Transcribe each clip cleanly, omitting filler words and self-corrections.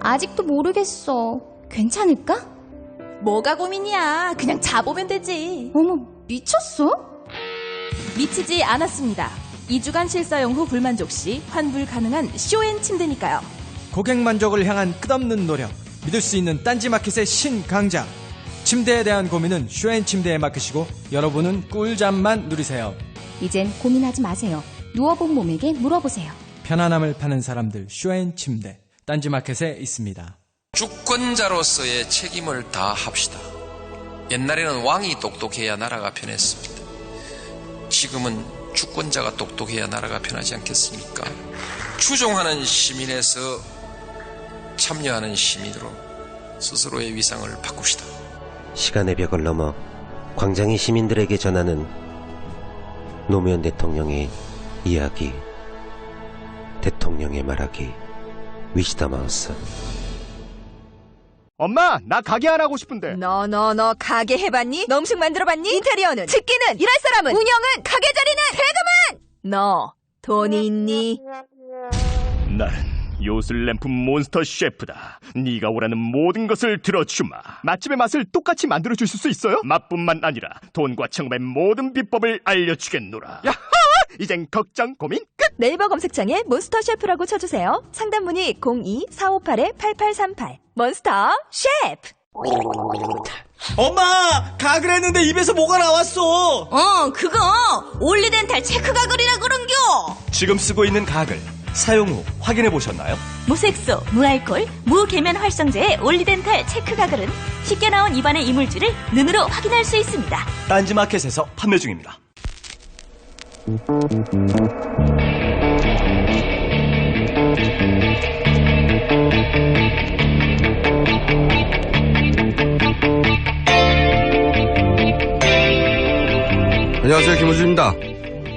아직도 모르겠어. 괜찮을까? 뭐가 고민이야. 그냥 자보면 되지. 어머, 미쳤어? 미치지 않았습니다. 2주간 실사용 후 불만족 시 환불 가능한 쇼앤 침대니까요. 고객 만족을 향한 끝없는 노력, 믿을 수 있는 딴지마켓의 신강자. 침대에 대한 고민은 쇼앤침대에 맡기시고 여러분은 꿀잠만 누리세요. 이젠 고민하지 마세요. 누워본 몸에게 물어보세요. 편안함을 파는 사람들 쇼앤침대, 딴지마켓에 있습니다. 주권자로서의 책임을 다합시다. 옛날에는 왕이 똑똑해야 나라가 편했습니다. 지금은 주권자가 똑똑해야 나라가 편하지 않겠습니까? 추종하는 시민에서 참여하는 시민으로 스스로의 위상을 바꿉시다. 시간의 벽을 넘어 광장이 시민들에게 전하는 노무현 대통령의 이야기, 대통령의 말하기, 위시다마우스. 엄마, 나 가게 안 하고 싶은데. 너 가게 해봤니? 너 음식 만들어봤니? 인테리어는? 집기는? 일할 사람은? 운영은? 가게 자리는? 세금은? 너 돈이 있니? 나는 요술램프 몬스터 셰프다. 네가 원하는 모든 것을 들어주마. 맛집의 맛을 똑같이 만들어주실 수 있어요? 맛뿐만 아니라 돈과 청음의 모든 비법을 알려주겠노라. 야하! 이젠 걱정 고민 끝! 네이버 검색창에 몬스터 셰프라고 쳐주세요. 상담 문의 02-458-8838. 몬스터 셰프! 엄마! 가글 했는데 입에서 뭐가 나왔어! 그거 올리덴탈 체크 가글이라 그런겨. 지금 쓰고 있는 가글 사용 후 확인해 보셨나요? 무색소, 무알콜, 무계면 활성제의 올리덴탈 체크 가글은 쉽게 나온 입안의 이물질을 눈으로 확인할 수 있습니다. 딴지마켓에서 판매 중입니다. 안녕하세요, 김호준입니다.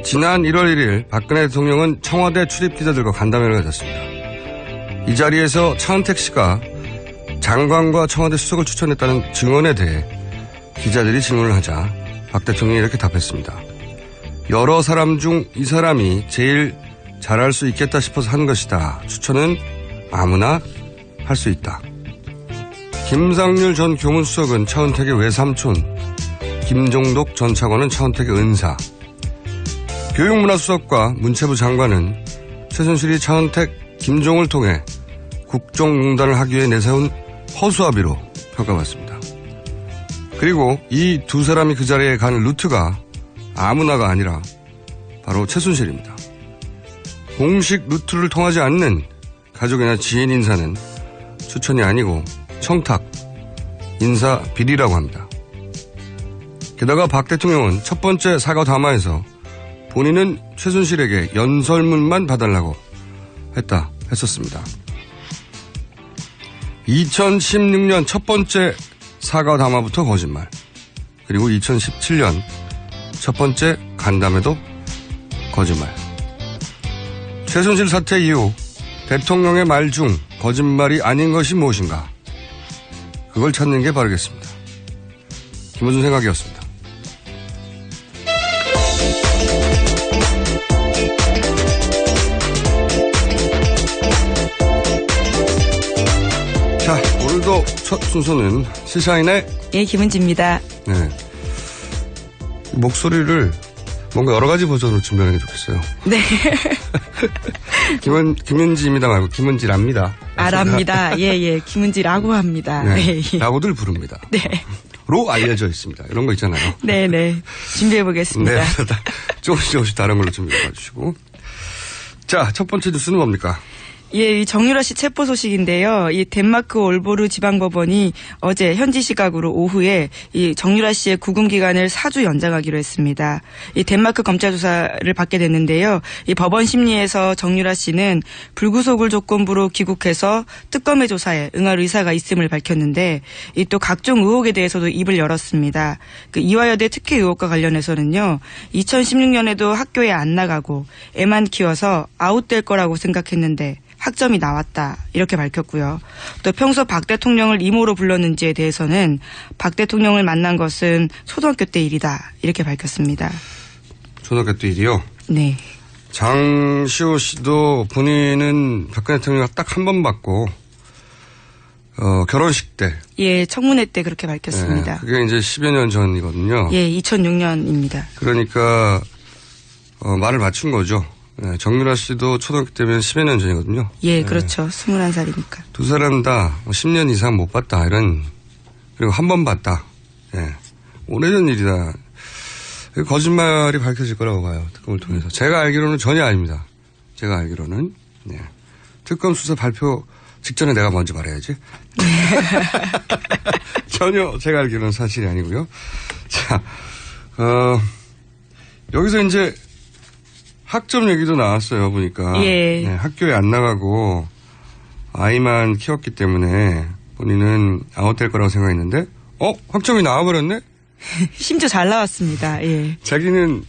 지난 1월 1일 박근혜 대통령은 청와대 출입 기자들과 간담회를 가졌습니다. 이 자리에서 차은택 씨가 장관과 청와대 수석을 추천했다는 증언에 대해 기자들이 질문을 하자 박 대통령이 이렇게 답했습니다. 여러 사람 중 이 사람이 제일 잘할 수 있겠다 싶어서 한 것이다. 추천은 아무나 할 수 있다. 김상률 전 교문수석은 차은택의 외삼촌, 김종독 전 차관은 차은택의 은사, 교육문화수석과 문체부 장관은 최순실이 차은택, 김종을 통해 국정농단을 하기 위해 내세운 허수아비로 평가받습니다. 그리고 이 두 사람이 그 자리에 가는 루트가 아무나가 아니라 바로 최순실입니다. 공식 루트를 통하지 않는 가족이나 지인 인사는 추천이 아니고 청탁, 인사 비리라고 합니다. 게다가 박 대통령은 첫 번째 사과 담화에서 본인은 최순실에게 연설문만 봐달라고 했었습니다. 2016년 첫 번째 사과 담화부터 거짓말, 그리고 2017년 첫 번째 간담회도 거짓말. 최순실 사태 이후 대통령의 말 중 거짓말이 아닌 것이 무엇인가? 그걸 찾는 게 바르겠습니다. 김호준 생각이었습니다. 자, 오늘도 첫 순서는 시사인의 김은지입니다. 네. 목소리를 뭔가 여러 가지 버전으로 준비하는 게 좋겠어요. 네. 김은지입니다 말고 김은지랍니다. 아랍니다. 예. 김은지라고 합니다. 네. 라고들 부릅니다. 네. 로 알려져 있습니다. 이런 거 있잖아요. 네네. 준비해보겠습니다. 네. 조금씩 다른 걸로 준비해 주시고. 자, 첫 번째 뉴스는 뭡니까? 예, 이 정유라 씨 체포 소식인데요. 이 덴마크 올보르 지방법원이 어제 현지 시각으로 오후에 이 정유라 씨의 구금 기간을 4주 연장하기로 했습니다. 이 덴마크 검찰 조사를 받게 됐는데요. 이 법원 심리에서 정유라 씨는 불구속을 조건부로 귀국해서 특검의 조사에 응할 의사가 있음을 밝혔는데, 이 또 각종 의혹에 대해서도 입을 열었습니다. 그 이화여대 특혜 의혹과 관련해서는요, 2016년에도 학교에 안 나가고 애만 키워서 아웃될 거라고 생각했는데 학점이 나왔다, 이렇게 밝혔고요. 또 평소 박 대통령을 이모로 불렀는지에 대해서는 박 대통령을 만난 것은 초등학교 때 일이다, 이렇게 밝혔습니다. 초등학교 때 일이요? 네. 장시호 씨도 본인은 박근혜 대통령을 딱 한 번 봤고 결혼식 때. 예, 청문회 때 그렇게 밝혔습니다. 그게 이제 10여 년 전이거든요. 예, 2006년입니다. 그러니까, 말을 맞춘 거죠. 정유라 씨도 초등학교 때면 10여 년 전이거든요. 예, 그렇죠. 21살이니까. 두 사람 다 10년 이상 못 봤다, 그리고 한 번 봤다. 예. 오래전 일이다. 거짓말이 밝혀질 거라고 봐요. 특검을 통해서. 제가 알기로는 전혀 아닙니다. 제가 알기로는. 네. 특검 수사 발표 직전에 내가 먼저 말해야지. 전혀 제가 알기로는 사실이 아니고요. 자, 여기서 이제 학점 얘기도 나왔어요, 보니까. 예. 네, 학교에 안 나가고 아이만 키웠기 때문에 본인은 아웃될 거라고 생각했는데, 학점이 나와버렸네? 심지어 잘 나왔습니다. 예. 자기는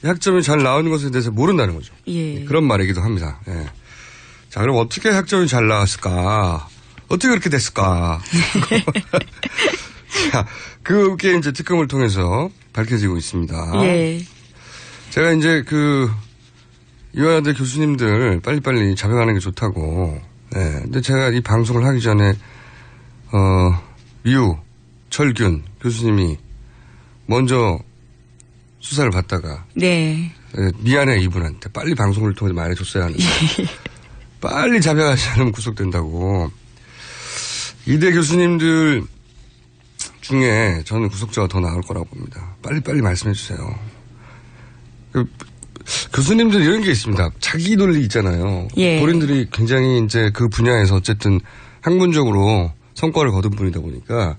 학점이 잘 나오는 것에 대해서 모른다는 거죠. 예. 그런 말이기도 합니다. 예. 자, 그럼 어떻게 학점이 잘 나왔을까? 어떻게 그렇게 됐을까? 자, 그게 이제 특검을 통해서 밝혀지고 있습니다. 예. 제가 이제 이화여대 교수님들 빨리빨리 잡혀가는 게 좋다고. 예. 근데 제가 이 방송을 하기 전에, 철균 교수님이 먼저 수사를 받다가. 네. 미안해, 이분한테. 빨리 방송을 통해서 말해줬어야 하는데. 빨리 잡혀가지 않으면 구속된다고. 이대 교수님들 중에 저는 구속자가 더 나올 거라고 봅니다. 빨리빨리 말씀해 주세요. 교수님들 이런 게 있습니다. 자기 논리 있잖아요. 예. 본인들이 굉장히 이제 그 분야에서 어쨌든 학문적으로 성과를 거둔 분이다 보니까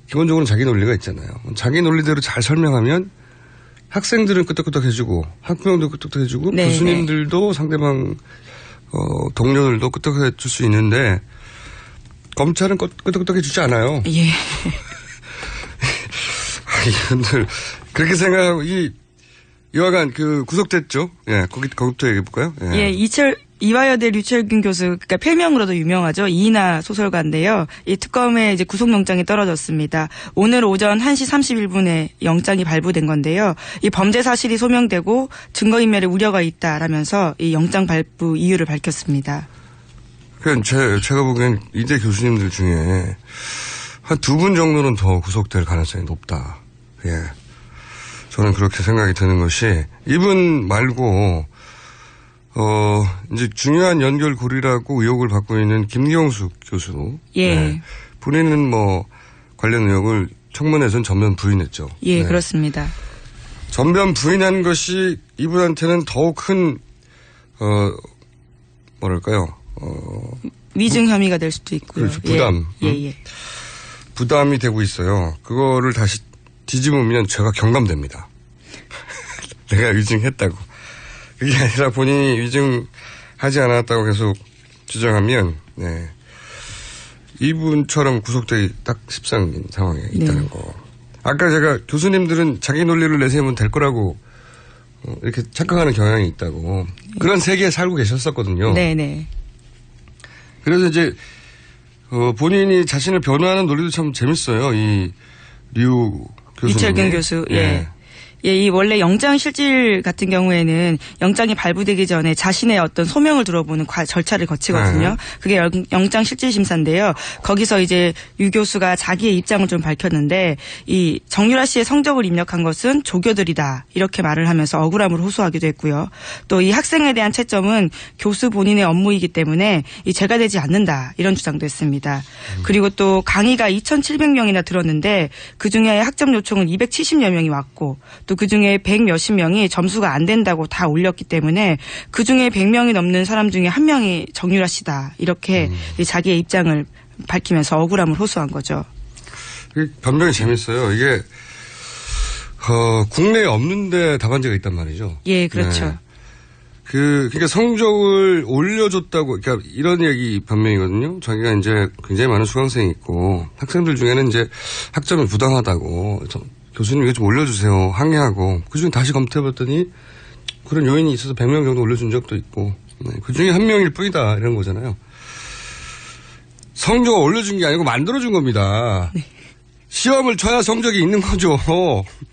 기본적으로 자기 논리가 있잖아요. 자기 논리대로 잘 설명하면 학생들은 끄떡끄떡 해주고 학부형도 끄떡끄떡 해주고 네, 교수님들도 상대방 동료들도 끄떡끄떡 해줄 수 있는데 검찰은 끄떡끄떡 해주지 않아요. 예. 이분들 그렇게 생각하고 이와간 구속됐죠. 예, 거기부터 얘기해 볼까요? 예, 이화여대 류철균 교수, 그러니까 필명으로도 유명하죠. 이인하 소설가인데요. 이 특검에 이제 구속영장이 떨어졌습니다. 오늘 오전 1시 31분에 영장이 발부된 건데요. 이 범죄 사실이 소명되고 증거인멸의 우려가 있다라면서 이 영장 발부 이유를 밝혔습니다. 제가 보기엔 이대 교수님들 중에 한 2분 정도는 더 구속될 가능성이 높다. 예. 저는 그렇게 생각이 드는 것이 이분 말고 이제 중요한 연결고리라고 의혹을 받고 있는 김경수 교수. 예. 네. 본인은 관련 의혹을 청문회에서는 전면 부인했죠. 예, 네. 그렇습니다. 전면 부인한 것이 이분한테는 더욱 큰, 위증 혐의가 될 수도 있고요. 그렇죠. 부담. 예. 부담이 되고 있어요. 그거를 다시 뒤집으면 제가 경감됩니다. 내가 위증했다고. 그게 아니라 본인이 위증하지 않았다고 계속 주장하면, 네. 이분처럼 구속되기 딱 십상인 상황에 있다는 거. 아까 제가 교수님들은 자기 논리를 내세우면 될 거라고 이렇게 착각하는 경향이 있다고. 그런 세계에 살고 계셨었거든요. 네네. 그래서 이제, 본인이 자신을 변호하는 논리도 참 재밌어요. 이 류철균 교수. 예. 예, 이 원래 영장 실질 같은 경우에는 영장이 발부되기 전에 자신의 어떤 소명을 들어보는 절차를 거치거든요. 그게 영장 실질 심사인데요. 거기서 이제 유 교수가 자기의 입장을 좀 밝혔는데 이 정유라 씨의 성적을 입력한 것은 조교들이다. 이렇게 말을 하면서 억울함을 호소하기도 했고요. 또 이 학생에 대한 채점은 교수 본인의 업무이기 때문에 이 죄가 되지 않는다. 이런 주장도 했습니다. 그리고 또 강의가 2,700명이나 들었는데 그중에 학점 요청은 270여 명이 왔고 또 그중에 100몇십 명이 점수가 안 된다고 다 올렸기 때문에 그중에 100명이 넘는 사람 중에 한 명이 정유라 씨다. 이렇게 자기의 입장을 밝히면서 억울함을 호소한 거죠. 변명이 재밌어요. 이게 국내에 없는데 답안지가 있단 말이죠. 예, 그렇죠. 네. 그러니까 성적을 올려줬다고, 그러니까 이런 얘기 변명이거든요. 자기가 이제 굉장히 많은 수강생이 있고 학생들 중에는 이제 학점이 부당하다고 교수님 이거 좀 올려주세요. 항의하고 그중에 다시 검토해봤더니 그런 요인이 있어서 100명 정도 올려준 적도 있고 그중에 한 명일 뿐이다 이런 거잖아요. 성적을 올려준 게 아니고 만들어준 겁니다. 네. 시험을 쳐야 성적이 있는 거죠.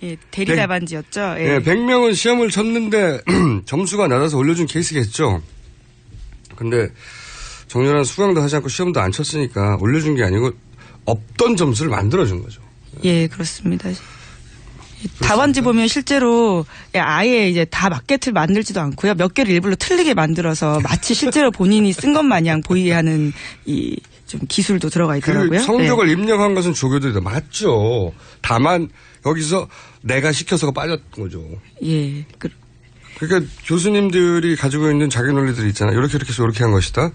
예, 대리 답안지였죠. 예. 100명은 시험을 쳤는데 점수가 낮아서 올려준 케이스겠죠. 근데 정렬한 수강도 하지 않고 시험도 안 쳤으니까 올려준 게 아니고 없던 점수를 만들어준 거죠. 예, 그렇습니다. 답안지 보면 실제로 아예 이제 다 마케트를 만들지도 않고요. 몇 개를 일부러 틀리게 만들어서 마치 실제로 본인이 쓴 것 마냥 보이게 하는 이 좀 기술도 들어가 있더라고요. 성적을 입력한 것은 조교들이다. 맞죠. 다만 여기서 내가 시켜서가 빠졌던 거죠. 예. 그러니까 교수님들이 가지고 있는 자기 논리들이 있잖아요. 이렇게 해서 이렇게 한 것이다.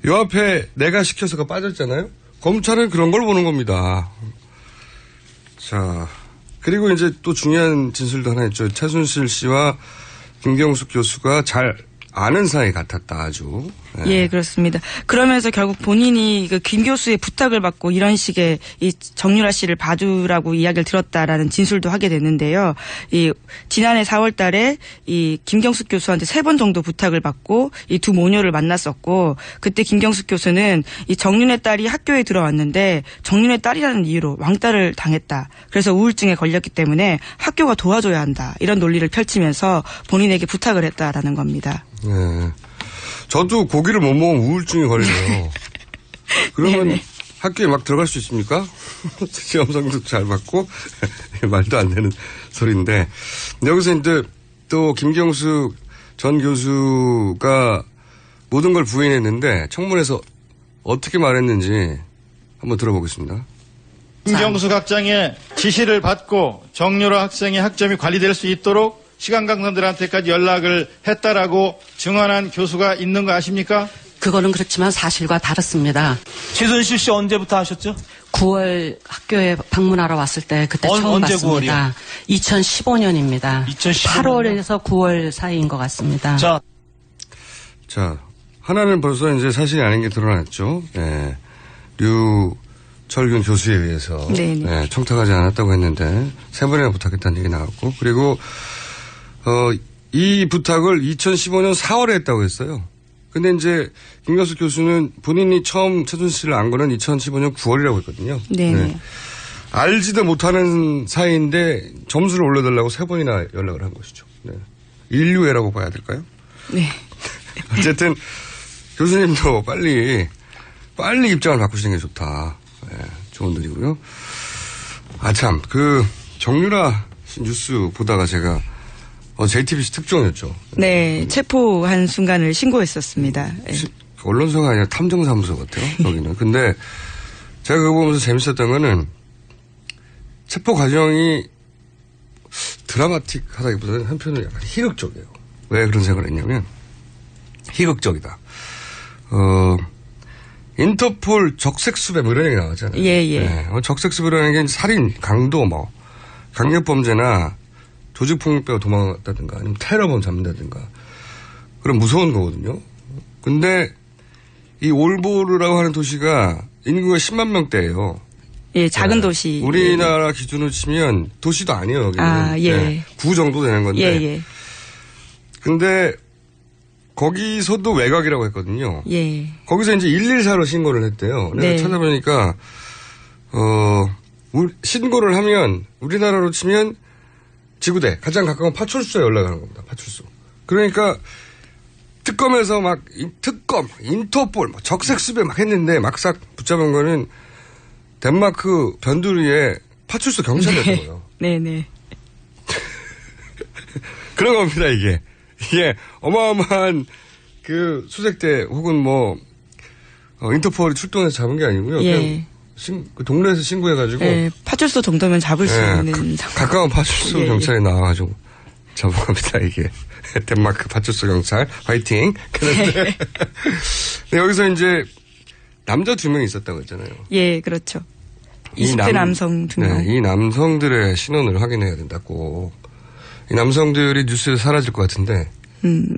이 앞에 내가 시켜서가 빠졌잖아요. 검찰은 그런 걸 보는 겁니다. 자, 그리고 이제 또 중요한 진술도 하나 있죠. 최순실 씨와 김경숙 교수가 잘 아는 사이 같았다 아주. 네. 예, 그렇습니다. 그러면서 결국 본인이 그 김 교수의 부탁을 받고 이런 식의 이 정유라 씨를 봐주라고 이야기를 들었다라는 진술도 하게 됐는데요. 이 지난해 4월 달에 이 김경숙 교수한테 3번 정도 부탁을 받고 이 두 모녀를 만났었고 그때 김경숙 교수는 이 정윤의 딸이 학교에 들어왔는데 정윤의 딸이라는 이유로 왕따를 당했다. 그래서 우울증에 걸렸기 때문에 학교가 도와줘야 한다. 이런 논리를 펼치면서 본인에게 부탁을 했다라는 겁니다. 네. 저도 고기를 못 먹으면 우울증이 걸려요. 그러면 네네. 학교에 막 들어갈 수 있습니까? 시험 성적 잘 받고 말도 안 되는 소리인데 여기서 이제 또 김경숙 전 교수가 모든 걸 부인했는데 청문회에서 어떻게 말했는지 한번 들어보겠습니다. 김경숙 학장의 지시를 받고 정유라 학생의 학점이 관리될 수 있도록 시간강사들한테까지 연락을 했다라고 증언한 교수가 있는 거 아십니까? 그거는 그렇지만 사실과 다릅니다. 최순실 씨 언제부터 하셨죠? 9월 학교에 방문하러 왔을 때 그때 처음 언제 봤습니다. 9월이요? 2015년입니다. 8월에서 9월 사이인 것 같습니다. 자, 하나는 벌써 이제 사실이 아닌 게 드러났죠. 네. 류철균 교수에 의해서 네, 청탁하지 않았다고 했는데 3번이나 부탁했다는 얘기 나왔고 그리고 이 부탁을 2015년 4월에 했다고 했어요. 근데 이제 김경숙 교수는 본인이 처음 최순실 씨를 안 거는 2015년 9월이라고 했거든요. 네. 알지도 못하는 사이인데 점수를 올려달라고 3번이나 연락을 한 것이죠. 네. 인류애라고 봐야 될까요? 네. 어쨌든 교수님도 빨리 입장을 바꾸시는 게 좋다. 네, 좋은 일이고요. 참, 정유라 뉴스 보다가 제가 JTBC 특종이었죠. 네, 체포한 순간을 신고했었습니다. 언론사가 아니라 탐정사무소 같아요, 여기는. 근데 제가 그거 보면서 재밌었던 거는 체포 과정이 드라마틱하다기보다는 한편으로 약간 희극적이에요. 왜 그런 생각을 했냐면 희극적이다. 인터폴 적색수배 뭐 이런 얘기 나왔잖아요. 예. 네, 적색수배라는 게 살인, 강도 강력범죄나 조직폭력배가 도망갔다든가 아니면 테러범 잡는다든가 그런 무서운 거거든요. 근데 이 올보르라고 하는 도시가 인구가 10만 명대예요. 예, 작은 도시. 우리나라 기준으로 치면 도시도 아니에요. 여기는. 예. 구 정도 되는 건데. 예. 근데 거기서도 외곽이라고 했거든요. 예. 거기서 이제 114로 신고를 했대요. 내가 찾아보니까 신고를 하면 우리나라로 치면 지구대 가장 가까운 파출소에 연락하는 겁니다. 파출소. 그러니까 특검에서 인터폴 적색수배 막 했는데 막상 붙잡은 거는 덴마크 변두리에 파출소 경찰이었던 거예요. 네네. 그런 겁니다, 이게. 이게 어마어마한 수색대 혹은 인터폴이 출동해서 잡은 게 아니고요. 예. 그냥 동네에서 신고해가지고. 예, 파출소 정도면 잡을 수 있는. 가까운 파출소 경찰이 나와가지고 잡은 겁니다, 이게. 덴마크 파출소 경찰, 화이팅. 그런데 여기서 이제 남자 2명이 있었다고 했잖아요. 예, 그렇죠. 20대 남성 2명. 네, 이 남성들의 신원을 확인해야 된다고. 이 남성들이 뉴스에서 사라질 것 같은데.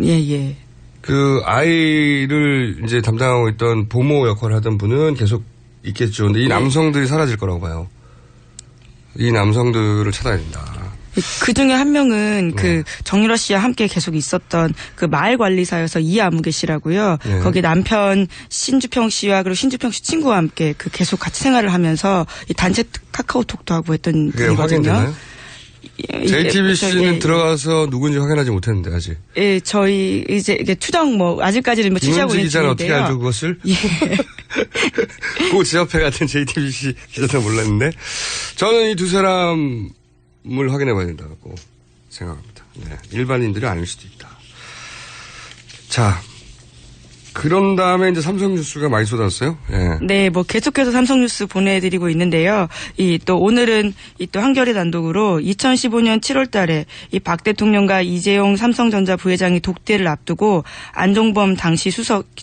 예. 그 아이를 이제 담당하고 있던 보모 역할을 하던 분은 계속 있겠죠. 근데 이 남성들이 사라질 거라고 봐요. 이 남성들을 찾아야 된다. 그 중에 한 명은 정유라 씨와 함께 계속 있었던 마을 관리사여서 이아무개 씨라고요. 네. 거기 남편 신주평 씨와 그리고 신주평 씨 친구와 함께 계속 같이 생활을 하면서 이 단체 카카오톡도 하고 했던 분이거든요. 확인되나요? JTBC는 들어가서 누군지 확인하지 못했는데 아직. 예, 저희 이제 추정 아직까지는 취재하고 있는 기자는 중인데요. 어떻게 알죠 그것을? 예. 그 제 옆에 같은 JTBC 기자도 몰랐는데 저는 이 두 사람을 확인해봐야 된다고 생각합니다. 네, 일반인들이 아닐 수도 있다. 자. 그런 다음에 이제 삼성뉴스가 많이 쏟았어요. 예. 네, 계속해서 삼성뉴스 보내드리고 있는데요. 또 오늘은 또 한겨레 단독으로 2015년 7월 달에 이 박 대통령과 이재용 삼성전자 부회장이 독대를 앞두고 안종범 당시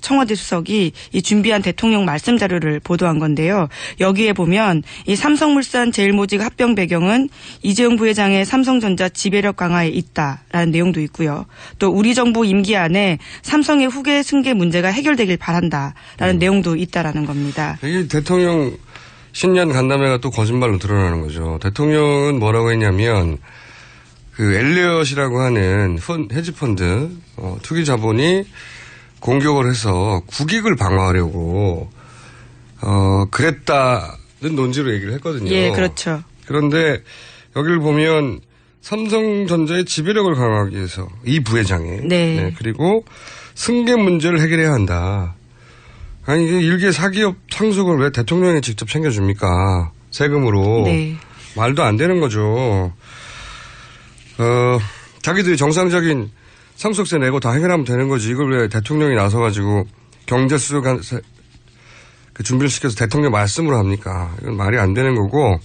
청와대 수석이 이 준비한 대통령 말씀 자료를 보도한 건데요. 여기에 보면 이 삼성물산 제일모직 합병 배경은 이재용 부회장의 삼성전자 지배력 강화에 있다라는 내용도 있고요. 또 우리 정부 임기 안에 삼성의 후계 승계 문제가 해결되길 바란다라는 내용도 있다라는 겁니다. 이게 대통령 신년 간담회가 또 거짓말로 드러나는 거죠. 대통령은 뭐라고 했냐면 그 엘리엇이라고 하는 헤지펀드 투기 자본이 공격을 해서 국익을 방어하려고 그랬다는 논지로 얘기를 했거든요. 예, 그렇죠. 그런데 여기를 보면 삼성전자의 지배력을 강화하기 위해서 이 부회장이 네, 그리고 승계 문제를 해결해야 한다. 아니 일개 사기업 상속을 왜 대통령이 직접 챙겨줍니까? 세금으로. 네. 말도 안 되는 거죠. 자기들이 정상적인 상속세 내고 다 해결하면 되는 거지. 이걸 왜 대통령이 나서가지고 경제수석 그 준비를 시켜서 대통령 말씀으로 합니까? 이건 말이 안 되는 거고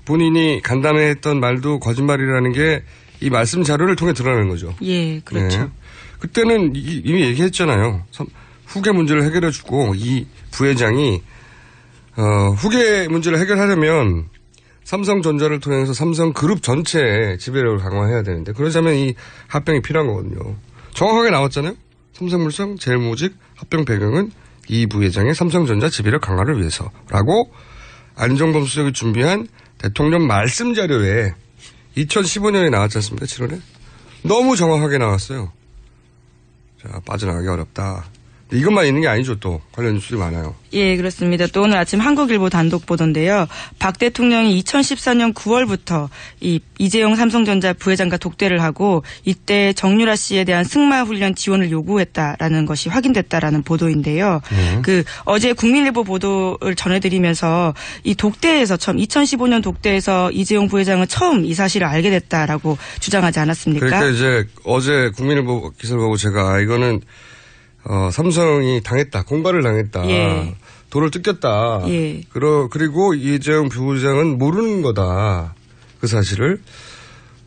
본인이 간담회 했던 말도 거짓말이라는 게 이 말씀 자료를 통해 드러나는 거죠. 예, 그렇죠. 네. 그때는 이미 얘기했잖아요. 후계 문제를 해결해주고 이 부회장이 후계 문제를 해결하려면 삼성전자를 통해서 삼성그룹 전체의 지배력을 강화해야 되는데 그러자면 이 합병이 필요한 거거든요. 정확하게 나왔잖아요. 삼성물산 제일모직 합병 배경은 이 부회장의 삼성전자 지배력 강화를 위해서라고 안종범 수석이 준비한 대통령 말씀 자료에 2015년에 나왔지 않습니까? 7월에. 너무 정확하게 나왔어요. 자, 빠져나가기 어렵다. 이것만 있는 게 아니죠, 또. 관련 뉴스들이 많아요. 예, 그렇습니다. 또 오늘 아침 한국일보 단독 보도인데요. 박 대통령이 2014년 9월부터 이재용 삼성전자 부회장과 독대를 하고 이때 정유라 씨에 대한 승마 훈련 지원을 요구했다라는 것이 확인됐다라는 보도인데요. 어제 국민일보 보도를 전해드리면서 이 독대에서 2015년 독대에서 이재용 부회장은 처음 이 사실을 알게 됐다라고 주장하지 않았습니까? 그러니까 이제 어제 국민일보 기사를 보고 제가 이거는 삼성이 당했다. 공갈을 당했다. 예. 돌을 뜯겼다. 예. 그리고 이재용 부회장은 모르는 거다. 그 사실을.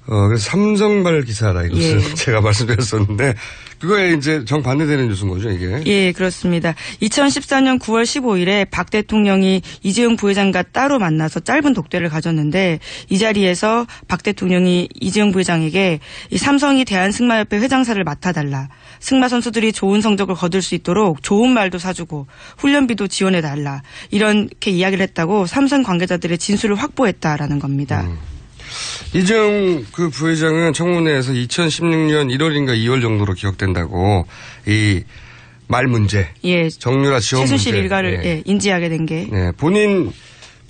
그래서 삼성발 기사다. 이것은 예. 제가 말씀드렸었는데 그거에 이제 정반대되는 뉴스인 거죠, 이게. 예, 그렇습니다. 2014년 9월 15일에 박 대통령이 이재용 부회장과 따로 만나서 짧은 독대를 가졌는데 이 자리에서 박 대통령이 이재용 부회장에게 이 삼성이 대한승마협회 회장사를 맡아달라. 승마 선수들이 좋은 성적을 거둘 수 있도록 좋은 말도 사주고 훈련비도 지원해달라. 이렇게 이야기를 했다고 삼성 관계자들의 진술을 확보했다라는 겁니다. 이재용 그 부회장은 청문회에서 2016년 1월인가 2월 정도로 기억된다고 이 말 문제, 예, 정유라 지원 문제, 최순실 일가를 예, 인지하게 된 게, 네, 본인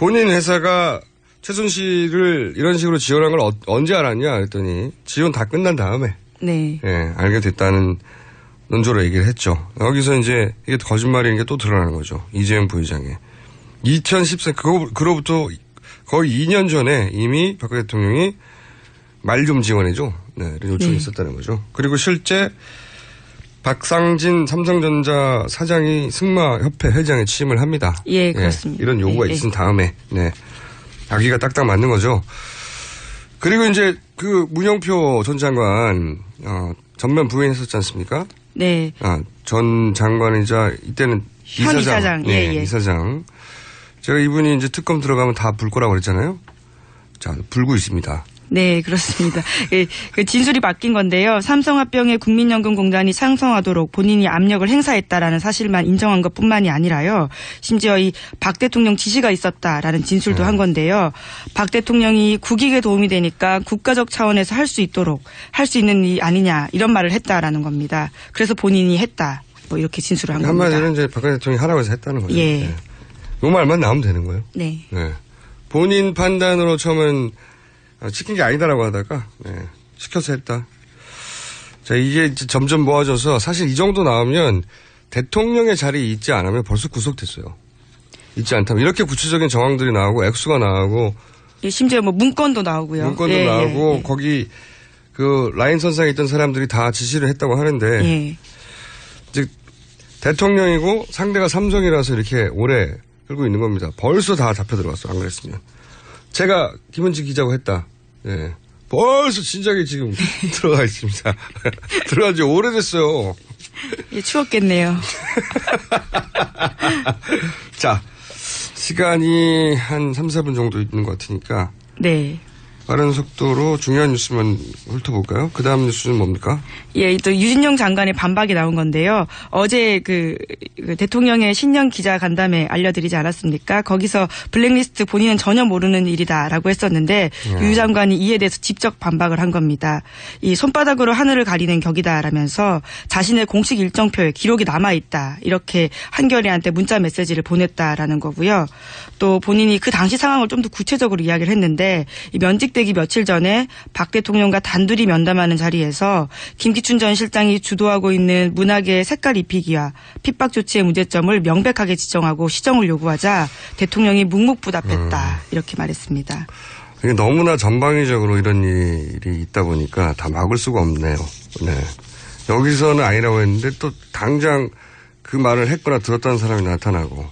회사가 최순실을 이런 식으로 지원한 걸 언제 알았냐 그랬더니 지원 다 끝난 다음에, 네, 예, 알게 됐다는 논조로 얘기를 했죠. 여기서 이제 이게 거짓말인 게 또 드러나는 거죠. 이재용 부회장의 2014 그로부터 거의 2년 전에 이미 박 대통령이 말 좀 지원해줘. 네, 이런 요청이 있었다는 거죠. 그리고 실제 박상진 삼성전자 사장이 승마협회 회장에 취임을 합니다. 예, 그렇습니다. 이런 요구가 있은 다음에, 네. 아기가 딱딱 맞는 거죠. 그리고 이제 그 문영표 전 장관, 전면 부인했었지 않습니까? 네. 전 장관이자 이때는 현 이사장. 네, 예, 예. 이사장. 제가 이분이 이제 특검 들어가면 다 불 거라고 그랬잖아요. 자, 불고 있습니다. 네, 그렇습니다. 그 진술이 바뀐 건데요. 삼성합병에 국민연금공단이 창성하도록 본인이 압력을 행사했다라는 사실만 인정한 것뿐만이 아니라요. 심지어 이 박 대통령 지시가 있었다라는 진술도 한 건데요. 박 대통령이 국익에 도움이 되니까 국가적 차원에서 할 수 있도록 할 수 있는 일 아니냐 이런 말을 했다라는 겁니다. 그래서 본인이 했다. 뭐 이렇게 진술을 한 겁니다. 한마디로 이제 박 대통령이 하라고 해서 했다는 거죠. 예. 네. 요 말만 나오면 되는 거예요. 네. 네. 본인 판단으로 처음엔 시킨 게 아니다라고 하다가 시켜서 했다. 자, 이게 이제 점점 모아져서 사실 이 정도 나오면 대통령의 자리에 있지 않으면 벌써 구속됐어요. 있지 않다면 이렇게 구체적인 정황들이 나오고 액수가 나오고 심지어 뭐 문건도 나오고요. 문건도 나오고 거기 그 라인 선상에 있던 사람들이 다 지시를 했다고 하는데 이제 대통령이고 상대가 삼성이라서 이렇게 오래 끌고 있는 겁니다. 벌써 다 잡혀 들어갔어. 안 그랬으면. 제가 김은지 기자고 했다. 예. 벌써 진작에 지금 들어가 있습니다. 들어간 지 오래됐어요. 예, 추웠겠네요. 자, 시간이 한 3, 4분 정도 있는 것 같으니까. 네. 빠른 속도로 중요한 뉴스만 훑어볼까요? 그 다음 뉴스는 뭡니까? 예, 또 유진용 장관의 반박이 나온 건데요. 어제 그 대통령의 신년 기자 간담회 알려드리지 않았습니까? 거기서 블랙리스트 본인은 전혀 모르는 일이다라고 했었는데 유 장관이 이에 대해서 직접 반박을 한 겁니다. 이 손바닥으로 하늘을 가리는 격이다라면서 자신의 공식 일정표에 기록이 남아있다. 이렇게 한겨레한테 문자 메시지를 보냈다라는 거고요. 또 본인이 그 당시 상황을 좀 더 구체적으로 이야기를 했는데 이 면직되기 며칠 전에 박 대통령과 단둘이 면담하는 자리에서 김기춘 전 실장이 주도하고 있는 문학의 색깔 입히기와 핍박 조치의 문제점을 명백하게 지정하고 시정을 요구하자 대통령이 묵묵부답했다. 이렇게 말했습니다. 이게 너무나 전방위적으로 이런 일이 있다 보니까 다 막을 수가 없네요. 네. 여기서는 아니라고 했는데 또 당장 그 말을 했거나 들었다는 사람이 나타나고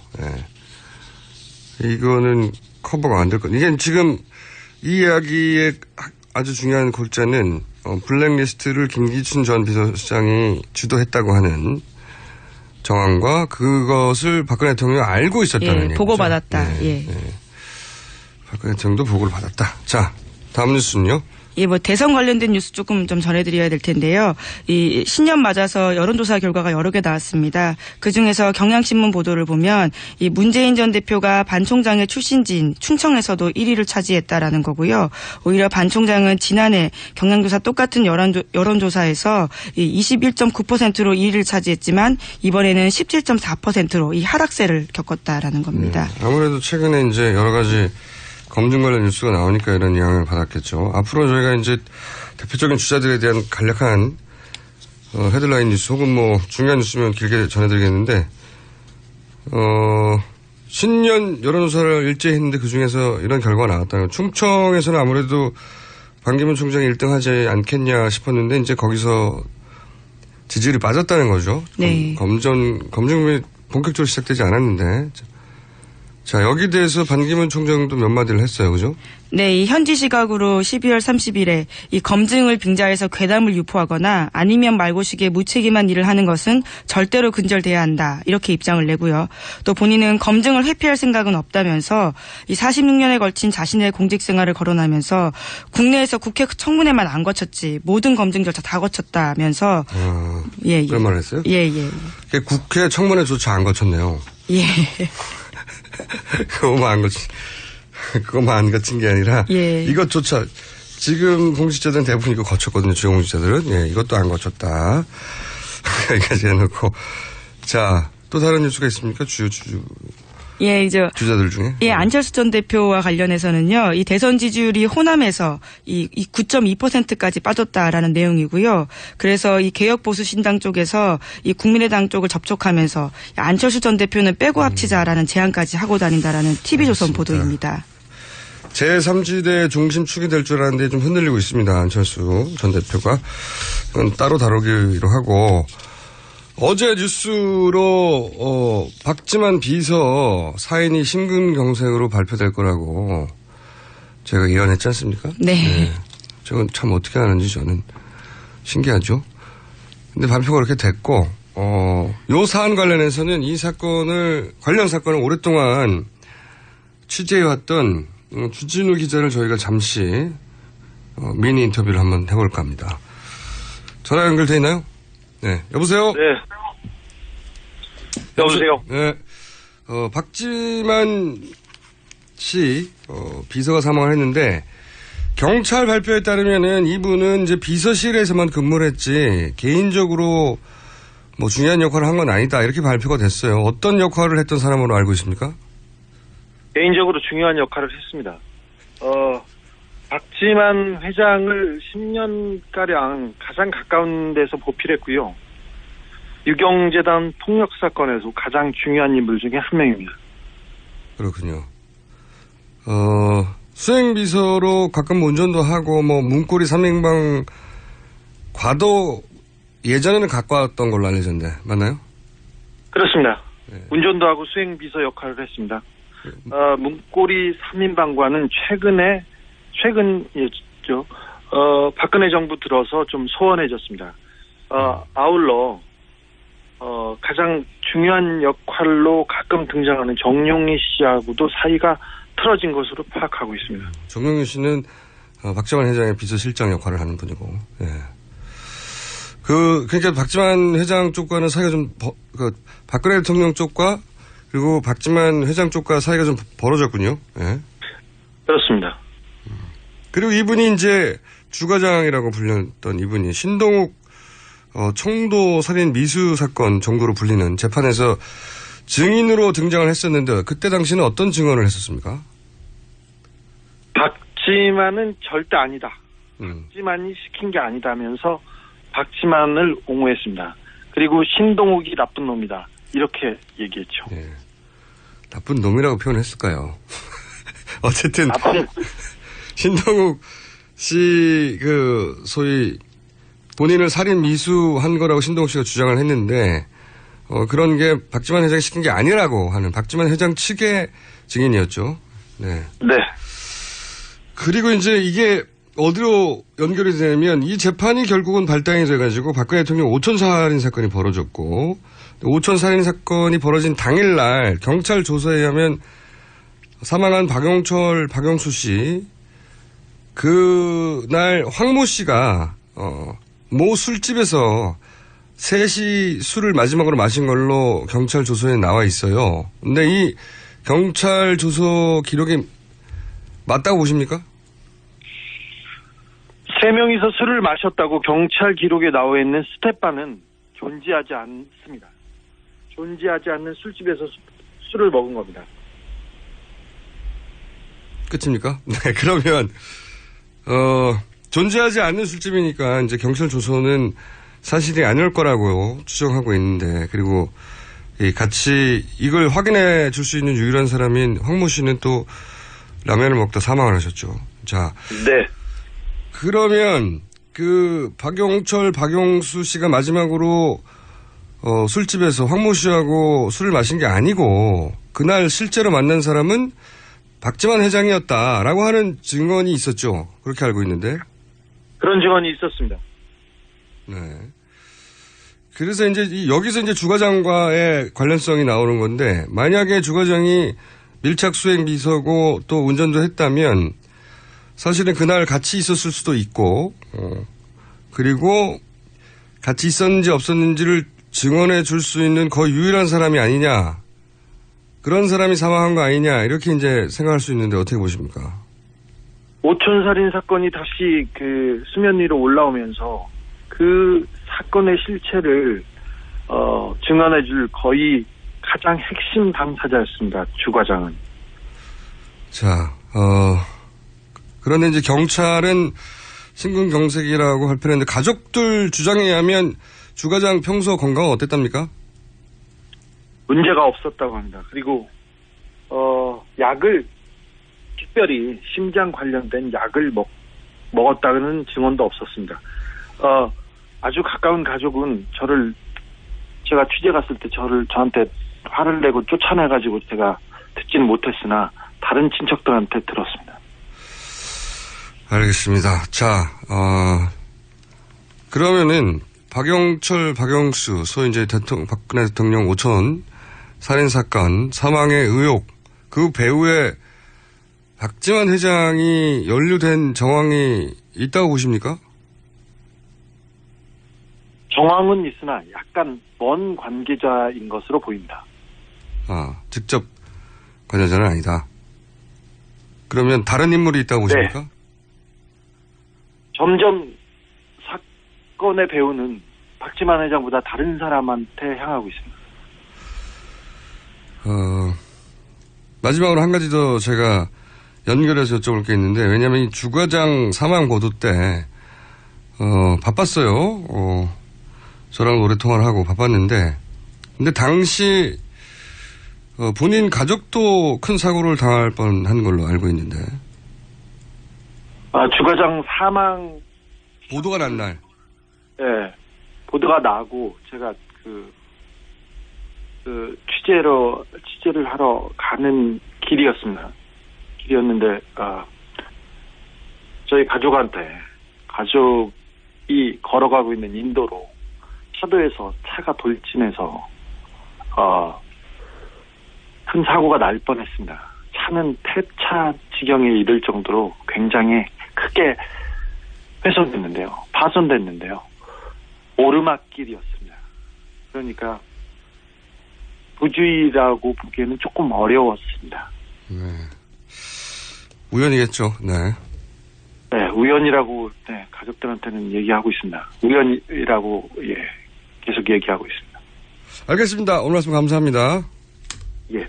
이거는 커버가 안 될 것. 이게 지금 이 이야기의 아주 중요한 골자는 블랙리스트를 김기춘 전 비서실장이 주도했다고 하는 정황과 그것을 박근혜 대통령이 알고 있었다는 얘기죠. 보고받았다. 박근혜 대통령도 보고를 받았다. 자, 다음 뉴스는요. 예, 뭐 대선 관련된 뉴스 조금 좀 전해드려야 될 텐데요. 이 신년 맞아서 여론조사 결과가 여러 개 나왔습니다. 그 중에서 경향신문 보도를 보면 이 문재인 전 대표가 반 총장의 출신지인 충청에서도 1위를 차지했다라는 거고요. 오히려 반 총장은 지난해 경향조사 똑같은 여론조사에서 이 21.9%로 1위를 차지했지만 이번에는 17.4%로 이 하락세를 겪었다라는 겁니다. 아무래도 최근에 이제 여러 가지 검증 관련 뉴스가 나오니까 이런 영향을 받았겠죠. 앞으로 저희가 이제 대표적인 주자들에 대한 간략한 헤드라인 뉴스 혹은 뭐 중요한 뉴스면 길게 전해드리겠는데 신년 여론조사를 일제히 했는데 그중에서 이런 결과가 나왔다는 거예요. 충청에서는 아무래도 반기문 총장이 1등 하지 않겠냐 싶었는데 이제 거기서 지지율이 빠졌다는 거죠. 네. 검증이 본격적으로 시작되지 않았는데. 자, 여기 대해서 반기문 총장도 몇 마디를 했어요. 그죠? 네, 이 현지 시각으로 12월 30일에 이 검증을 빙자해서 괴담을 유포하거나 아니면 말고식의 무책임한 일을 하는 것은 절대로 근절돼야 한다. 이렇게 입장을 내고요. 또 본인은 검증을 회피할 생각은 없다면서 이 46년에 걸친 자신의 공직 생활을 거론하면서 국내에서 국회 청문회만 안 거쳤지 모든 검증 절차 다 거쳤다면서 그런 말을 했어요? 예. 국회 청문회조차 안 거쳤네요. 예. 그것만 안 거친 게 아니라 이것조차 지금 공직자들은 대부분 이거 거쳤거든요. 주요 공직자들은. 예, 이것도 안 거쳤다. 여기까지 해놓고 자, 또 다른 뉴스가 있습니까? 예, 주자들 중에. 예, 안철수 전 대표와 관련해서는요, 이 대선 지지율이 호남에서 이 9.2%까지 빠졌다라는 내용이고요. 그래서 이 개혁보수신당 쪽에서 이 국민의당 쪽을 접촉하면서 안철수 전 대표는 빼고 합치자라는 제안까지 하고 다닌다라는 TV조선 보도입니다. 제3지대 중심축이 될 줄 알았는데 좀 흔들리고 있습니다. 안철수 전 대표가. 그건 따로 다루기로 하고. 어제 뉴스로 박지만 비서 사인이 심근경색으로 발표될 거라고 제가 예언했지 않습니까? 네. 저건 참 어떻게 하는지 저는 신기하죠. 근데 발표가 그렇게 됐고 요 사안 관련해서는 관련 사건을 오랫동안 취재해왔던 주진우 기자를 저희가 잠시 미니 인터뷰를 한번 해볼까 합니다. 전화 연결돼 있나요? 네. 여보세요? 네. 여보세요? 네. 박지만 씨, 비서가 사망을 했는데, 경찰 발표에 따르면은 이분은 이제 비서실에서만 근무를 했지, 개인적으로 뭐 중요한 역할을 한 건 아니다. 이렇게 발표가 됐어요. 어떤 역할을 했던 사람으로 알고 있습니까? 개인적으로 중요한 역할을 했습니다. 박지만 회장을 10년가량 가장 가까운 데서 보필했고요. 유경재단 폭력 사건에서 가장 중요한 인물 중에 한 명입니다. 그렇군요. 수행비서로 가끔 운전도 하고, 문고리 3인방 과도 예전에는 갖고 왔던 걸로 알려졌는데, 맞나요? 그렇습니다. 네. 운전도 하고 수행비서 역할을 했습니다. 문고리 3인방과는 최근이었죠. 박근혜 정부 들어서 좀 소원해졌습니다. 아울러, 가장 중요한 역할로 가끔 등장하는 정용희 씨하고도 사이가 틀어진 것으로 파악하고 있습니다. 정용희 씨는 박지만 회장의 비서실장 역할을 하는 분이고, 예. 그러니까 박지만 회장 쪽과는 사이가 좀, 박근혜 대통령 쪽과 그리고 박지만 회장 쪽과 사이가 좀 벌어졌군요. 예. 그렇습니다. 그리고 이분이 이제 주과장이라고 불렸던 이분이 신동욱 청도 살인 미수 사건 정도로 불리는 재판에서 증인으로 등장을 했었는데 그때 당시는 어떤 증언을 했었습니까? 박지만은 절대 아니다. 박지만이 시킨 게 아니다면서 박지만을 옹호했습니다. 그리고 신동욱이 나쁜 놈이다. 이렇게 얘기했죠. 예. 나쁜 놈이라고 표현했을까요? 어쨌든 신동욱 씨 소위 본인을 살인 미수한 거라고 신동욱 씨가 주장을 했는데 그런 게 박지만 회장이 시킨 게 아니라고 하는 박지만 회장 측의 증인이었죠. 네. 네. 그리고 이제 이게 어디로 연결이 되냐면 이 재판이 결국은 발단이 돼가지고 박근혜 대통령 오촌 살인 사건이 벌어졌고 오촌 살인 사건이 벌어진 당일날 경찰 조사에 의하면 사망한 박용수 씨 그날 황모 씨가 모 술집에서 셋이 술을 마지막으로 마신 걸로 경찰 조서에 나와 있어요. 근데 이 경찰 조서 기록이 맞다고 보십니까? 3명이서 술을 마셨다고 경찰 기록에 나와 있는 스텝바는 존재하지 않습니다. 존재하지 않는 술집에서 술을 먹은 겁니다. 끝입니까? 네, 그러면 존재하지 않는 술집이니까 이제 경찰 조서는 사실이 아닐 거라고 추정하고 있는데 그리고 같이 이걸 확인해 줄 수 있는 유일한 사람인 황모 씨는 또 라면을 먹다 사망을 하셨죠. 자, 네. 그러면 박용수 씨가 마지막으로 술집에서 황모 씨하고 술을 마신 게 아니고 그날 실제로 만난 사람은 박지만 회장이었다라고 하는 증언이 있었죠. 그렇게 알고 있는데. 그런 증언이 있었습니다. 네. 그래서 이제 여기서 이제 주과장과의 관련성이 나오는 건데 만약에 주과장이 밀착 수행 비서고 또 운전도 했다면 사실은 그날 같이 있었을 수도 있고 그리고 같이 있었는지 없었는지를 증언해 줄 수 있는 거의 유일한 사람이 아니냐 그런 사람이 사망한 거 아니냐 이렇게 이제 생각할 수 있는데 어떻게 보십니까? 오촌 살인 사건이 다시 수면 위로 올라오면서 그 사건의 실체를 증언해 줄 거의 가장 핵심 당사자였습니다. 주과장은. 자, 그런데 이제 경찰은 심근경색이라고 발표했는데 가족들 주장에 의하면 주과장 평소 건강은 어땠답니까? 문제가 없었다고 합니다. 그리고 약을 특별히 심장 관련된 약을 먹었다는 증언도 없었습니다. 아주 가까운 가족은 제가 취재 갔을 때 저한테 화를 내고 쫓아내가지고 제가 듣지는 못했으나 다른 친척들한테 들었습니다. 알겠습니다. 자, 그러면은 박용수, 소위 이제 박근혜 대통령 오촌 살인사건 사망의 의혹, 그 배후에 박지만 회장이 연루된 정황이 있다고 보십니까? 정황은 있으나 약간 먼 관계자인 것으로 보입니다. 직접 관계자는 아니다. 그러면 다른 인물이 있다고 보십니까? 네. 점점 사건의 배후는 박지만 회장보다 다른 사람한테 향하고 있습니다. 마지막으로 한 가지 더 제가 연결해서 여쭤볼 게 있는데, 왜냐면 이 주과장 사망 보도 때, 바빴어요. 저랑 노래 통화를 하고 바빴는데, 근데 당시, 본인 가족도 큰 사고를 당할 뻔한 걸로 알고 있는데. 주과장 사망. 보도가 난 날. 네. 보도가 나고, 제가 취재를 하러 가는 길이었는데, 저희 가족이 걸어가고 있는 인도로 차도에서 차가 돌진해서, 큰 사고가 날 뻔했습니다. 차는 폐차 지경에 이를 정도로 굉장히 크게 파손됐는데요. 오르막길이었습니다. 그러니까, 부주의라고 보기에는 조금 어려웠습니다. 네. 우연이겠죠. 네. 네, 우연이라고 가족들한테는 얘기하고 있습니다. 우연이라고 계속 얘기하고 있습니다. 알겠습니다. 오늘 말씀 감사합니다. 예.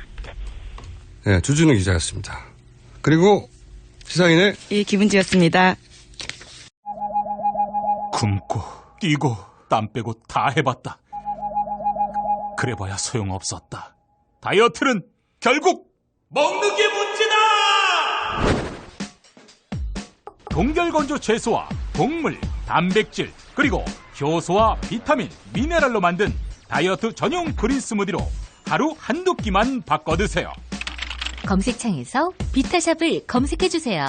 네, 주진우 기자였습니다. 그리고 시사인의 김은지였습니다. 굶고 뛰고 땀 빼고 다 해봤다. 그래봐야 소용없었다. 다이어트는 결국 먹는 게 문제다! 동결건조 채소와 곡물, 단백질, 그리고 효소와 비타민, 미네랄로 만든 다이어트 전용 그린 스무디로 하루 한두 끼만 바꿔 드세요. 검색창에서 비타샵을 검색해주세요.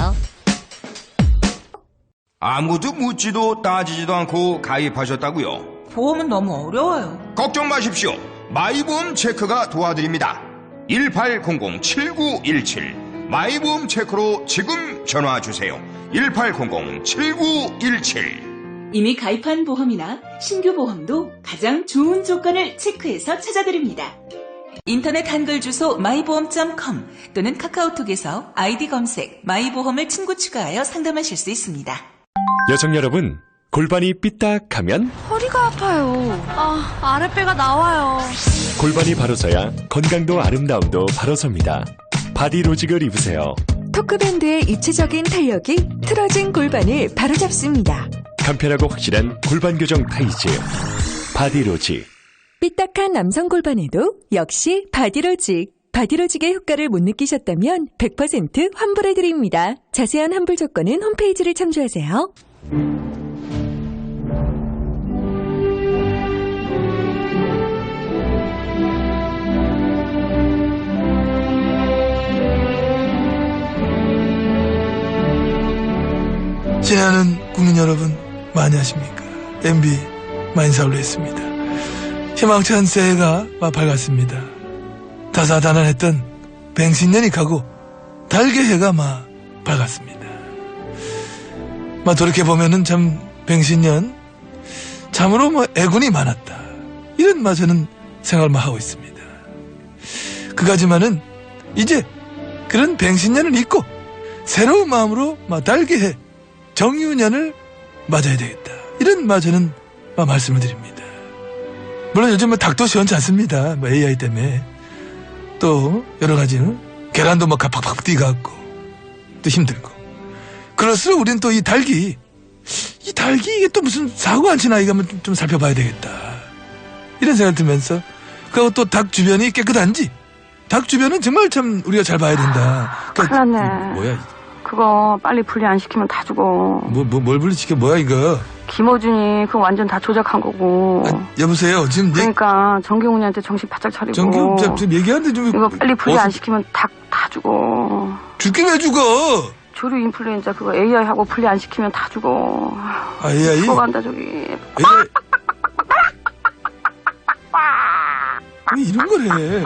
아무도 묻지도 따지지도 않고 가입하셨다고요? 보험은 너무 어려워요. 걱정 마십시오. 마이보험 체크가 도와드립니다. 1800-7917 마이보험 체크로 지금 전화주세요. 1800-7917 이미 가입한 보험이나 신규 보험도 가장 좋은 조건을 체크해서 찾아드립니다. 인터넷 한글 주소 마이보험.com 또는 카카오톡에서 아이디 검색 마이보험을 친구 추가하여 상담하실 수 있습니다. 여성 여러분, 골반이 삐딱하면 허리가 아파요. 아랫배가 나와요. 골반이 바로 서야 건강도 아름다움도 바로 섭니다. 바디로직을 입으세요. 토크밴드의 입체적인 탄력이 틀어진 골반을 바로잡습니다. 간편하고 확실한 골반 교정 타이즈 바디로직. 삐딱한 남성 골반에도 역시 바디로직. 바디로직의 효과를 못 느끼셨다면 100% 환불해드립니다. 자세한 환불 조건은 홈페이지를 참조하세요. 지나는 국민 여러분 많이 하십니까? MB 만사올로 했습니다. 희망찬 새해가 밝았습니다. 다사다난했던 뱅신년이 가고 달개해가 밝았습니다. 돌이켜보면은 참 뱅신년 참으로 애군이 많았다. 이런 저는 생각을 하고 있습니다. 그가지만은 이제 그런 뱅신년을 잊고 새로운 마음으로 달개해 정유년을 맞아야 되겠다. 이런 저는 말씀을 드립니다. 물론 요즘 닭도 시원치 않습니다. AI 때문에. 또 여러 가지 계란도 팍팍 뛰어갖고 또 힘들고. 그럴수록 우리는 또 이 닭이 이게 또 무슨 사고 안 치나 이거 한번 좀 살펴봐야 되겠다. 이런 생각이 들면서 그리고 또 닭 주변이 깨끗한지 닭 주변은 정말 참 우리가 잘 봐야 된다. 큰일 났네. 뭐야? 그거 빨리 분리 안 시키면 다 죽어. 뭘 분리시켜? 뭐야 이거? 김호준이 그거 완전 다 조작한 거고. 여보세요. 지금 그러니까 정경훈이한테 정신 바짝 차리고. 정경훈 지금 얘기하는데 좀 이거 빨리 분리 안 시키면 다 죽어. 죽긴 왜 죽어? 조류 인플루엔자 그거 AI하고 분리 안 시키면 다 죽어. AI? 죽어간다 저기. AI? 왜 이런 걸 해?